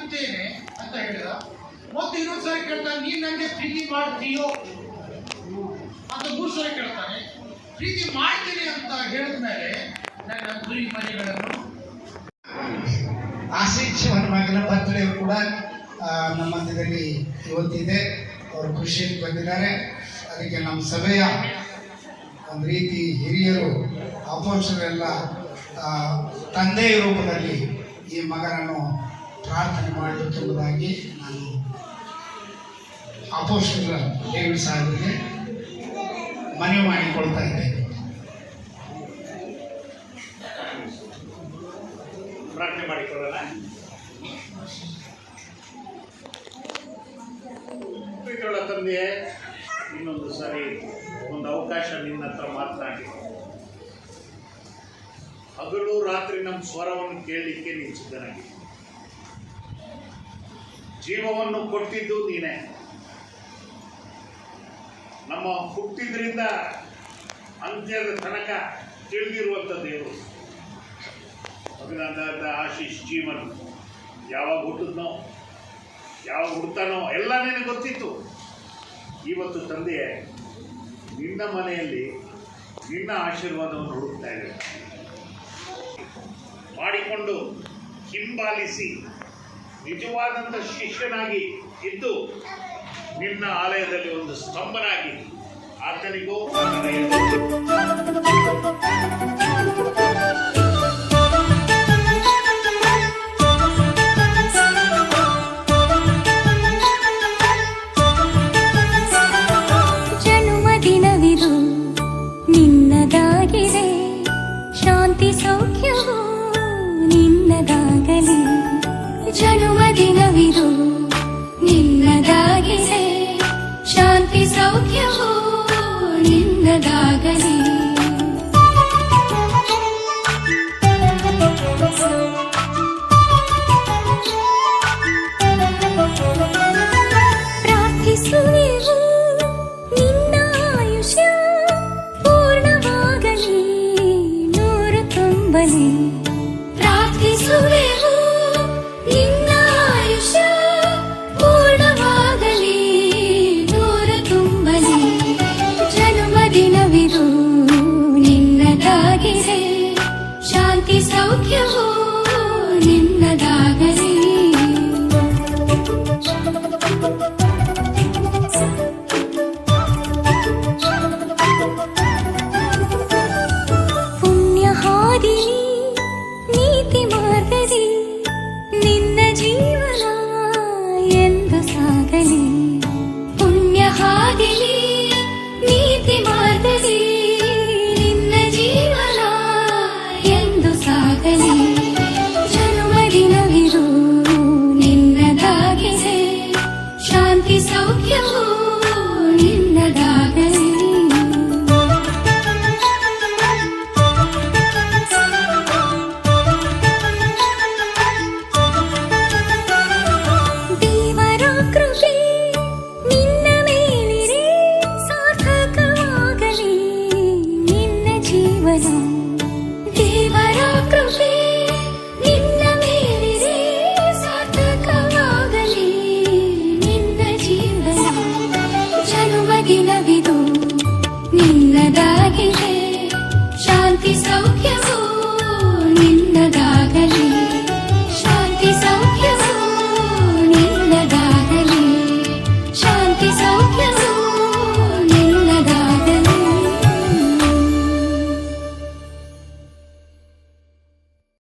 ಮಾಡುತ್ತೇನೆ ಅಂತ ಹೇಳಿದ. ಮತ್ತೆ ಇನ್ನೊಂದು ಸರಿ ಕೇಳ್ತಾನೆ, ನೀನ್ ನನಗೆ ಪ್ರೀತಿ ಮಾಡ್ತೀಯೋ ಅಂತ 3 ಸರಿ ಕೇಳ್ತಾನೆ. ಪ್ರೀತಿ ಮಾಡ್ತೀನಿ ಅಂತ ಹೇಳಿದ್ಮೇಲೆ ನನ್ನ ಗುರಿ ಮನೆಗಳನ್ನು ಆಶೀಶ್ ಅವರ ಮಗನ ಬರ್ತ್ಡೇ ಕೂಡ ನಮ್ಮ ಮಧ್ಯದಲ್ಲಿ ಇವತ್ತಿದೆ. ಅವರು ಖುಷಿಯಲ್ಲಿ ಬಂದಿದ್ದಾರೆ. ಅದಕ್ಕೆ ನಮ್ಮ ಸಭೆಯ ಒಂದು ರೀತಿ ಹಿರಿಯರು ಅಪೋಷರೆಲ್ಲ ತಂದೆಯ ರೂಪದಲ್ಲಿ ಈ ಮಗನನ್ನು ಪ್ರಾರ್ಥನೆ ಮಾಡಬೇಕೆಂಬುದಾಗಿ ನಾನು ಅಪೋಷರ ಡೇವಿಡ್ ಸಾಹೇಬರಿಗೆ ಮನವಿ ಮಾಡಿಕೊಳ್ತಾ ಇದ್ದೇನೆ. ಪ್ರಾರ್ಥನೆ ಮಾಡಿಕೊಳ್ಳೋಣ. ಪ್ರೀತಿಯುಳ್ಳ ತಂದೆಯೇ, ಇನ್ನೊಂದು ಸಾರಿ ಒಂದು ಅವಕಾಶ ನಿನ್ನ ಹತ್ರ ಮಾತನಾಡಿ ಹಗಲು ರಾತ್ರಿ ನಮ್ಮ ಸ್ವರವನ್ನು ಕೇಳಲಿಕ್ಕೆ ನೀನು ಸಿದ್ಧನಾಗಿ ಜೀವವನ್ನು ಕೊಟ್ಟಿದ್ದು ನೀನೇ. ನಮ್ಮ ಹುಟ್ಟಿದ್ರಿಂದ ಅಂತ್ಯದ ತನಕ ತಿಳಿದಿರುವಂಥ ದೇವರು. ಅಭಿನಂದ ಆಶೀಶ್ ಜೀವನ ಯಾವಾಗ ಹುಟ್ಟಿದ್ನೋ ಯಾವಾಗ ಹುಡ್ತಾನೋ ಎಲ್ಲ ನಿನಗೆ ಗೊತ್ತಿತ್ತು. ಇವತ್ತು ತಂದೆಯೇ, ನಿನ್ನ ಮನೆಯಲ್ಲಿ ನಿನ್ನ ಆಶೀರ್ವಾದವನ್ನು ಹುಡುಕ್ತಾ ಇದೆ. ಮಾಡಿಕೊಂಡು ಹಿಂಬಾಲಿಸಿ ನಿಜವಾದಂಥ ಶಿಷ್ಯನಾಗಿ ಇದ್ದು ನಿನ್ನ ಆಲಯದಲ್ಲಿ ಒಂದು ಸ್ತಂಭನಾಗಿ ಆತನಿಗೂ ಜನ್ಮದಿನವಿದು ನಿನ್ನದಾಗಿದೆ, ಶಾಂತಿ ಸೌಖ್ಯವು ನಿನ್ನದಾಗಲಿ. ಜನ್ಮದಿನವಿದು ನಿನ್ನದಾಗಿದೆ, ಶಾಂತಿ ಸೌಖ್ಯವು ನಿನ್ನದಾಗಲಿ. ಪ್ರಾರ್ಥಿಸುವೆವು ನಿನ್ನ ಆಯುಷ್ಯ ಪೂರ್ಣವಾಗಲಿ, 190. ಪ್ರಾರ್ಥಿಸುವೆವು ನಿನ್ನ ಆಯುಷ್ಯ ಪೂರ್ಣವಾಗಲಿ, 190. ಜನ್ಮದಿನವಿದು ನಿನ್ನದಾಗಿದೆ, ಶಾಂತಿ ಸೌಖ್ಯವು